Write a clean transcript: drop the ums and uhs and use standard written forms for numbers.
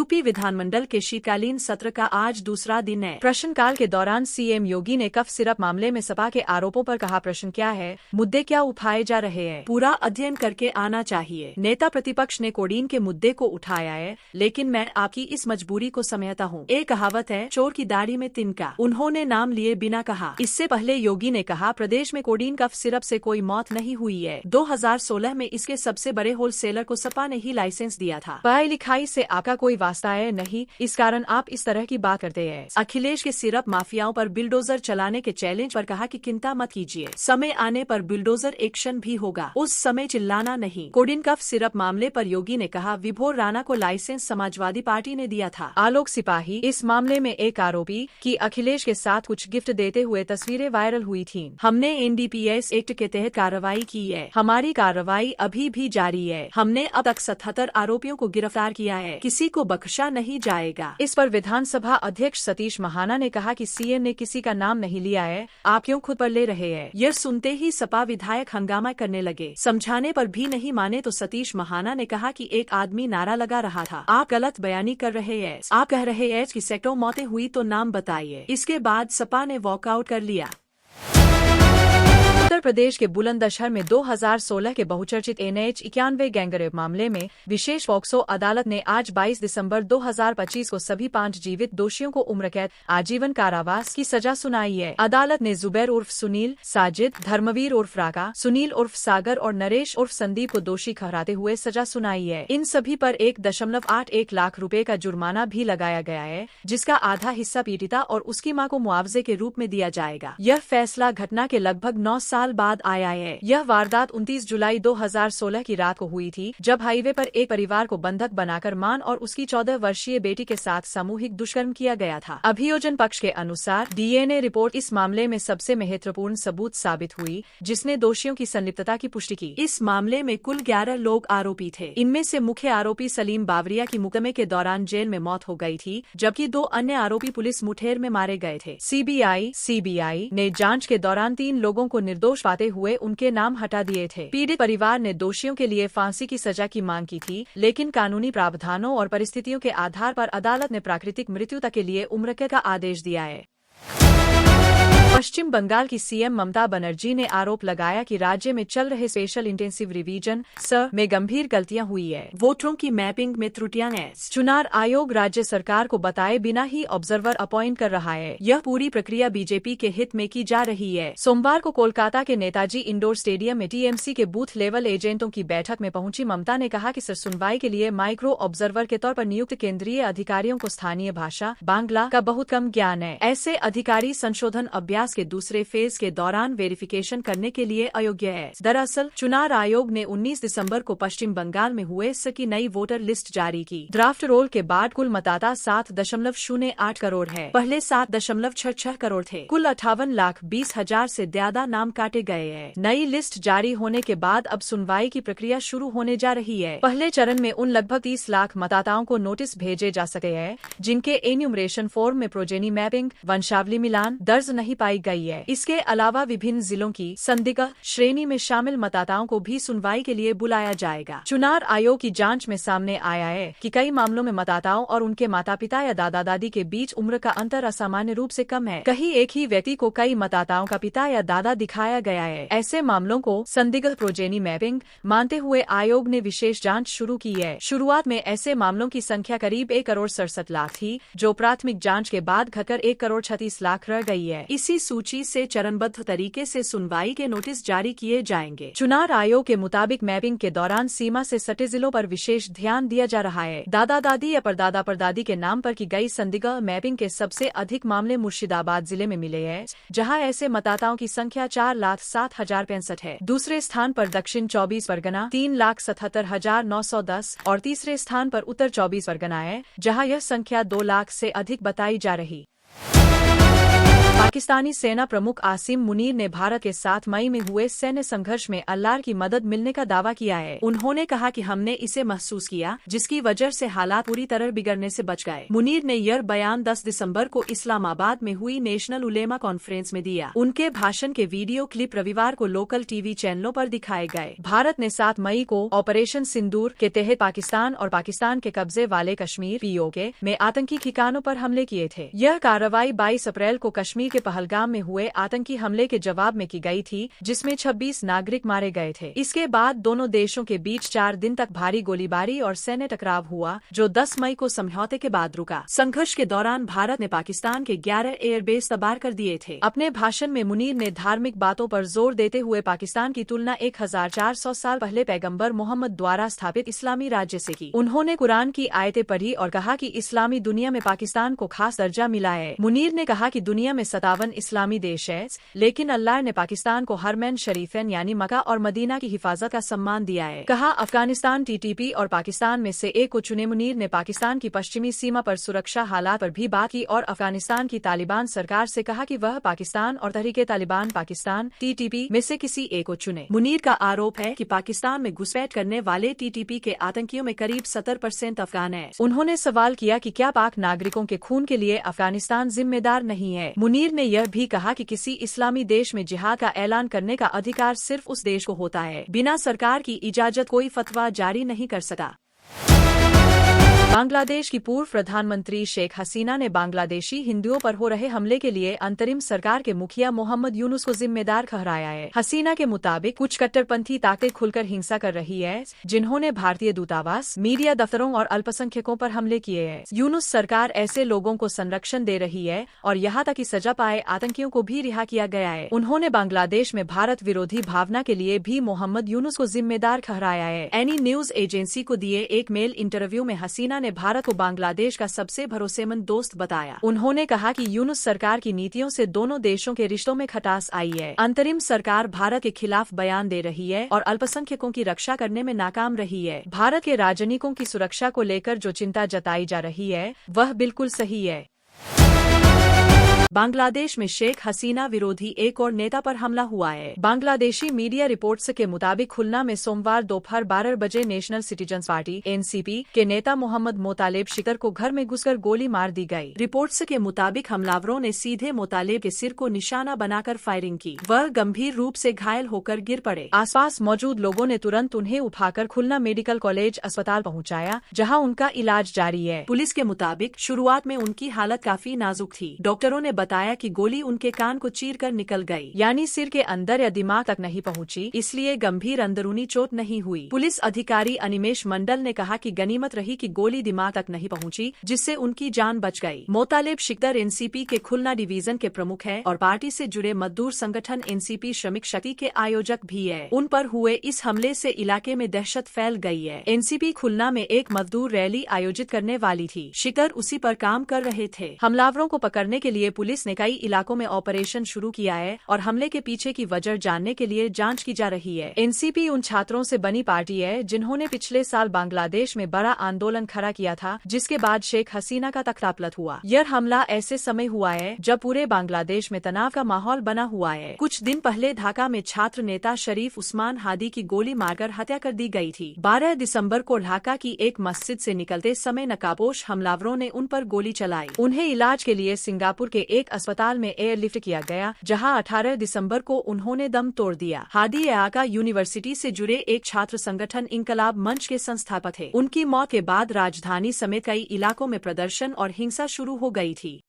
UP विधानमंडल के शीतकालीन सत्र का आज दूसरा दिन है। प्रश्नकाल के दौरान सीएम योगी ने कफ सिरप मामले में सपा के आरोपों पर कहा, प्रश्न क्या है, मुद्दे क्या उठाए जा रहे हैं, पूरा अध्ययन करके आना चाहिए। नेता प्रतिपक्ष ने कोडीन के मुद्दे को उठाया है, लेकिन मैं आपकी इस मजबूरी को समझता हूँ। एक कहावत है, चोर की दाढ़ी में तिनका। उन्होंने नाम लिए बिना कहा। इससे पहले योगी ने कहा, प्रदेश में कोडीन कफ सिरप से कोई मौत नहीं हुई है। 2016 में इसके सबसे बड़े होलसेलर को सपा ने ही लाइसेंस दिया था। पढ़ाई लिखाई से आपका कोई वास्ता है नहीं, इस कारण आप इस तरह की बात करते हैं। अखिलेश के सिरप माफियाओं पर बिल्डोजर चलाने के चैलेंज पर कहा कि चिंता मत कीजिए, समय आने पर बिल्डोजर एक्शन भी होगा, उस समय चिल्लाना नहीं। कोडीन कफ सिरप मामले पर योगी ने कहा, विभोर राणा को लाइसेंस समाजवादी पार्टी ने दिया था। आलोक सिपाही इस मामले में एक आरोपी की अखिलेश के साथ कुछ गिफ्ट देते हुए तस्वीरें वायरल हुई थीं। हमने एनडीपीएस एक्ट के तहत कार्रवाई की है, हमारी कार्रवाई अभी भी जारी है। हमने अब तक 77 आरोपियों को गिरफ्तार किया है, किसी को बख्शा नहीं जाएगा। इस पर विधानसभा अध्यक्ष सतीश महाना ने कहा कि सीएम ने किसी का नाम नहीं लिया है, आप क्यों खुद पर ले रहे हैं। यह सुनते ही सपा विधायक हंगामा करने लगे। समझाने पर भी नहीं माने तो सतीश महाना ने कहा कि एक आदमी नारा लगा रहा था, आप गलत बयानी कर रहे हैं। आप कह रहे हैं कि सैकड़ों मौतें हुई तो नाम बताइए। इसके बाद सपा ने वॉकआउट कर लिया। उत्तर प्रदेश के बुलंदशहर में 2016 के बहुचर्चित NH 91 गैंगरेप मामले में विशेष पॉक्सो अदालत ने आज 22 दिसंबर 2025 को सभी 5 जीवित दोषियों को उम्र कैद आजीवन कारावास की सजा सुनाई है। अदालत ने जुबैर उर्फ सुनील, साजिद, धर्मवीर उर्फ राका, सुनील उर्फ सागर और नरेश उर्फ संदीप को दोषी ठहराते हुए सजा सुनाई है। इन सभी पर 1.81 लाख रुपए का जुर्माना भी लगाया गया है, जिसका आधा हिस्सा पीड़िता और उसकी मां को मुआवजे के रूप में दिया जाएगा। यह फैसला घटना के लगभग 9 साल बाद आया है। यह वारदात 29 जुलाई 2016 की रात को हुई थी, जब हाईवे पर एक परिवार को बंधक बनाकर मां और उसकी 14 वर्षीय बेटी के साथ सामूहिक दुष्कर्म किया गया था। अभियोजन पक्ष के अनुसार डीएनए रिपोर्ट इस मामले में सबसे महत्वपूर्ण सबूत साबित हुई, जिसने दोषियों की संलिप्तता की पुष्टि की। इस मामले में कुल 11 लोग आरोपी थे। इनमें से मुख्य आरोपी सलीम बावरिया की मुकदमे के दौरान जेल में मौत हो गई थी, जबकि 2 अन्य आरोपी पुलिस मुठभेड़ में मारे गए थे। सीबीआई ने जांच के दौरान 3 लोगों को निर्दोष पाते हुए उनके नाम हटा दिए थे। पीड़ित परिवार ने दोषियों के लिए फांसी की सजा की मांग की थी, लेकिन कानूनी प्रावधानों और परिस्थितियों के आधार पर अदालत ने प्राकृतिक मृत्यु तक के लिए उम्रकैद का आदेश दिया है। पश्चिम बंगाल की सीएम ममता बनर्जी ने आरोप लगाया कि राज्य में चल रहे स्पेशल इंटेंसिव रिवीजन में गंभीर गलतियां हुई है, वोटरों की मैपिंग में त्रुटियां हैं। चुनाव आयोग राज्य सरकार को बताए बिना ही ऑब्जर्वर अपॉइंट कर रहा है। यह पूरी प्रक्रिया बीजेपी के हित में की जा रही है। सोमवार को कोलकाता के नेताजी इंडोर स्टेडियम में टीएमसी के बूथ लेवल एजेंटों की बैठक में पहुंची ममता ने कहा कि सुनवाई के लिए माइक्रो ऑब्जर्वर के तौर पर नियुक्त केंद्रीय अधिकारियों को स्थानीय भाषा बांग्ला का बहुत कम ज्ञान है। ऐसे अधिकारी संशोधन अभ्यास के दूसरे फेज के दौरान वेरिफिकेशन करने के लिए अयोग्य है। दरअसल चुनाव आयोग ने 19 दिसंबर को पश्चिम बंगाल में हुए की नई वोटर लिस्ट जारी की। ड्राफ्ट रोल के बाद कुल मतदाता 7.08 करोड़ है, पहले 7.66 करोड़ थे। कुल 58,20,000 से ज्यादा नाम काटे गए हैं। नई लिस्ट जारी होने के बाद अब सुनवाई की प्रक्रिया शुरू होने जा रही है। पहले चरण में उन लगभग 30 लाख मतदाताओं को नोटिस भेजे जा सके हैं, जिनके एन्यूमरेशन फॉर्म में प्रोजेनी मैपिंग वंशावली मिलान दर्ज नहीं पाई गई है। इसके अलावा विभिन्न जिलों की संदिग्ध श्रेणी में शामिल मतदाताओं को भी सुनवाई के लिए बुलाया जाएगा। चुनाव आयोग की जांच में सामने आया है कि कई मामलों में मतदाताओं और उनके माता पिता या दादा दादी के बीच उम्र का अंतर असामान्य रूप से कम है। कहीं एक ही व्यक्ति को कई मतदाताओं का पिता या दादा दिखाया गया है। ऐसे मामलों को संदिग्ध प्रोजेनी मैपिंग मानते हुए आयोग ने विशेष जाँच शुरू की है। शुरुआत में ऐसे मामलों की संख्या करीब 1,67 लाख थी, जो प्राथमिक जाँच के बाद घटकर 1,36 लाख रह गई है। इसी सूची से चरणबद्ध तरीके से सुनवाई के नोटिस जारी किए जाएंगे। चुनाव आयोग के मुताबिक मैपिंग के दौरान सीमा से सटे जिलों पर विशेष ध्यान दिया जा रहा है। दादा दादी या परदादा परदादी के नाम पर की गई संदिग्ध मैपिंग के सबसे अधिक मामले मुर्शिदाबाद जिले में मिले हैं, जहां ऐसे मतदाताओं की संख्या 4,07,065 है। दूसरे स्थान पर दक्षिण 24 परगना 3,77,910 और तीसरे स्थान पर उत्तर 24 परगना है, जहां यह संख्या 2 लाख से अधिक बताई जा रही। पाकिस्तानी सेना प्रमुख आसिम मुनीर ने भारत के 7 मई में हुए सैन्य संघर्ष में अल्लाह की मदद मिलने का दावा किया है। उन्होंने कहा कि हमने इसे महसूस किया, जिसकी वजह से हालात पूरी तरह बिगड़ने से बच गए। मुनीर ने यह बयान 10 दिसंबर को इस्लामाबाद में हुई नेशनल उलेमा कॉन्फ्रेंस में दिया। उनके भाषण के वीडियो क्लिप रविवार को लोकल टीवी चैनलों पर दिखाए गए। भारत ने 7 मई को ऑपरेशन सिंदूर के तहत पाकिस्तान और पाकिस्तान के कब्जे वाले कश्मीर POK में आतंकी ठिकानों पर हमले किए थे। यह कार्रवाई 22 अप्रैल को कश्मीर के पहलगाम में हुए आतंकी हमले के जवाब में की गई थी, जिसमें 26 नागरिक मारे गए थे। इसके बाद दोनों देशों के बीच 4 दिन तक भारी गोलीबारी और सैन्य टकराव हुआ, जो 10 मई को समझौते के बाद रुका। संघर्ष के दौरान भारत ने पाकिस्तान के 11 एयरबेस तबाह कर दिए थे। अपने भाषण में मुनीर ने धार्मिक बातों पर जोर देते हुए पाकिस्तान की तुलना 1400 साल पहले पैगंबर मोहम्मद द्वारा स्थापित इस्लामी राज्य से की। उन्होंने कुरान की आयतें पढ़ी और कहा कि इस्लामी दुनिया में पाकिस्तान को खास दर्जा मिला है। मुनीर ने कहा कि दुनिया में 57 इस्लामी देश है, लेकिन अल्लाह ने पाकिस्तान को हरमैन शरीफैन यानी मक्का और मदीना की हिफाजत का सम्मान दिया है। कहा अफगानिस्तान TTP और पाकिस्तान में से एक को चुने। मुनीर ने पाकिस्तान की पश्चिमी सीमा पर सुरक्षा हालात पर भी बात की और अफगानिस्तान की तालिबान सरकार से कहा कि वह पाकिस्तान और तहरीके तालिबान पाकिस्तान TTP में से किसी एक को चुने। मुनीर का आरोप है कि पाकिस्तान में घुसपैठ करने वाले TTP के आतंकियों में करीब 70% अफगान है। उन्होंने सवाल किया कि क्या पाक नागरिकों के खून के लिए अफगानिस्तान जिम्मेदार नहीं है। मुनीर ने यह भी कहा कि किसी इस्लामी देश में जिहाद का ऐलान करने का अधिकार सिर्फ उस देश को होता है। बिना सरकार की इजाजत कोई फतवा जारी नहीं कर सकता। बांग्लादेश की पूर्व प्रधानमंत्री शेख हसीना ने बांग्लादेशी हिंदुओं पर हो रहे हमले के लिए अंतरिम सरकार के मुखिया मोहम्मद यूनुस को जिम्मेदार ठहराया है। हसीना के मुताबिक कुछ कट्टरपंथी ताकतें खुलकर हिंसा कर रही है, जिन्होंने भारतीय दूतावास, मीडिया दफ्तरों और अल्पसंख्यकों पर हमले किए हैं। यूनुस सरकार ऐसे लोगों को संरक्षण दे रही है और यहाँ तक कि सजा पाए आतंकियों को भी रिहा किया गया है। उन्होंने बांग्लादेश में भारत विरोधी भावना के लिए भी मोहम्मद यूनुस को जिम्मेदार ठहराया है। एनी न्यूज एजेंसी को दिए एक मेल इंटरव्यू में हसीना ने भारत को बांग्लादेश का सबसे भरोसेमंद दोस्त बताया। उन्होंने कहा कि यूनुस सरकार की नीतियों से दोनों देशों के रिश्तों में खटास आई है। अंतरिम सरकार भारत के खिलाफ बयान दे रही है और अल्पसंख्यकों की रक्षा करने में नाकाम रही है। भारत के राजनयिकों की सुरक्षा को लेकर जो चिंता जताई जा रही है, वह बिल्कुल सही है। बांग्लादेश में शेख हसीना विरोधी एक और नेता पर हमला हुआ है। बांग्लादेशी मीडिया रिपोर्ट्स के मुताबिक खुलना में सोमवार दोपहर 12 बजे नेशनल सिटीजन्स पार्टी NCP के नेता मोहम्मद मोतालेब शिकर को घर में घुसकर गोली मार दी गई। रिपोर्ट्स के मुताबिक हमलावरों ने सीधे मोतालेब के सिर को निशाना बनाकर फायरिंग की। वह गंभीर रूप से घायल होकर गिर पड़े। आसपास मौजूद लोगों ने तुरंत उन्हें उठाकर खुलना मेडिकल कॉलेज अस्पताल पहुँचाया, जहाँ उनका इलाज जारी है। पुलिस के मुताबिक शुरुआत में उनकी हालत काफी नाजुक थी। डॉक्टरों ने बताया कि गोली उनके कान को चीरकर निकल गई, यानी सिर के अंदर या दिमाग तक नहीं पहुंची, इसलिए गंभीर अंदरूनी चोट नहीं हुई। पुलिस अधिकारी अनिमेश मंडल ने कहा कि गनीमत रही कि गोली दिमाग तक नहीं पहुंची, जिससे उनकी जान बच गई। मोतालेब शिकदर NCP के खुलना डिवीजन के प्रमुख है और पार्टी से जुड़े मजदूर संगठन NCP श्रमिक शक्ति के आयोजक भी है। उन पर हुए इस हमले से इलाके में दहशत फैल गई है। NCP खुलना में एक मजदूर रैली आयोजित करने वाली थी। शिकर उसी पर काम कर रहे थे। हमलावरों को पकड़ने के लिए पुलिस ने कई इलाकों में ऑपरेशन शुरू किया है और हमले के पीछे की वजह जानने के लिए जांच की जा रही है। NCP उन छात्रों से बनी पार्टी है जिन्होंने पिछले साल बांग्लादेश में बड़ा आंदोलन खड़ा किया था, जिसके बाद शेख हसीना का तख्तापलट हुआ। यह हमला ऐसे समय हुआ है जब पूरे बांग्लादेश में तनाव का माहौल बना हुआ है। कुछ दिन पहले ढाका में छात्र नेता शरीफ उस्मान हादी की गोली मारकर हत्या कर दी गई थी। 12 दिसंबर को ढाका की एक मस्जिद से निकलते समय नकाबपोश हमलावरों ने उन पर गोली चलाई। उन्हें इलाज के लिए सिंगापुर के एक अस्पताल में एयरलिफ्ट किया गया, जहां 18 दिसंबर को उन्होंने दम तोड़ दिया। हादी ढाका यूनिवर्सिटी से जुड़े एक छात्र संगठन इंकलाब मंच के संस्थापक थे। उनकी मौत के बाद राजधानी समेत कई इलाकों में प्रदर्शन और हिंसा शुरू हो गई थी।